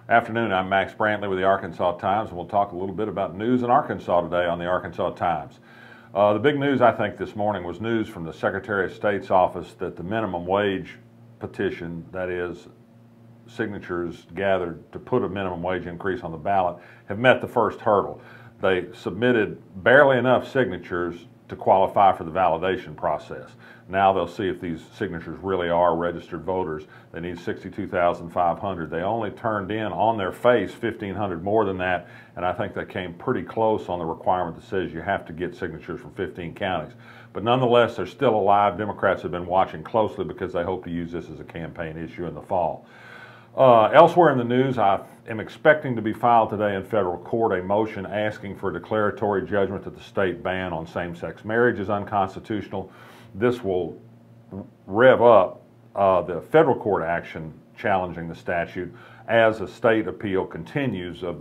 Afternoon, I'm Max Brantley with the Arkansas Times, and we'll talk a little bit about news in Arkansas today on the Arkansas Times. The big news, I think, this morning was news from the Secretary of State's office that the minimum wage petition, that is, signatures gathered to put a minimum wage increase on the ballot, have met the first hurdle. They submitted barely enough signatures to qualify for the validation process. Now they'll see if these signatures really are registered voters. They need 62,500. They only turned in on their face 1,500 more than that, and I think they came pretty close on the requirement that says you have to get signatures from 15 counties. But nonetheless, they're still alive. Democrats have been watching closely because they hope to use this as a campaign issue in the fall. Elsewhere in the news, I am expecting to be filed today in federal court a motion asking for a declaratory judgment that the state ban on same-sex marriage is unconstitutional. This will rev up the federal court action challenging the statute as a state appeal continues of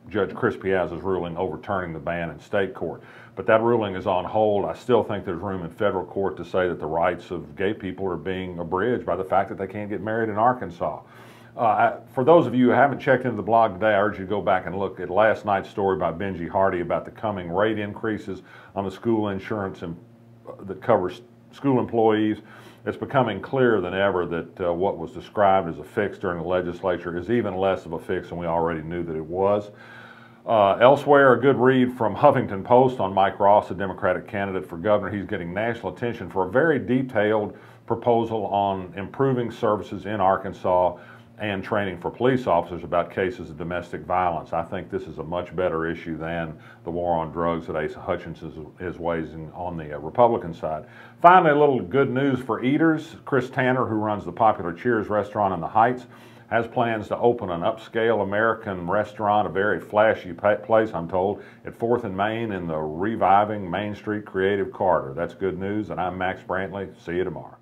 Judge Chris Piazza's ruling overturning the ban in state court. But that ruling is on hold. I still think there's room in federal court to say that the rights of gay people are being abridged by the fact that they can't get married in Arkansas. For those of you who haven't checked into the blog today, I urge you to go back and look at last night's story by Benji Hardy about the coming rate increases on the school insurance that covers school employees. It's becoming clearer than ever that what was described as a fix during the legislature is even less of a fix than we already knew that it was. Elsewhere, a good read from Huffington Post on Mike Ross, a Democratic candidate for governor. He's getting national attention for a very detailed proposal on improving services in Arkansas and training for police officers about cases of domestic violence. I think this is a much better issue than the war on drugs that Asa Hutchins is waging on the Republican side. Finally, a little good news for eaters. Chris Tanner, who runs the popular Cheers restaurant in the Heights, has plans to open an upscale American restaurant, a very flashy place, I'm told, at 4th and Main in the reviving Main Street Creative Corridor. That's good news, and I'm Max Brantley. See you tomorrow.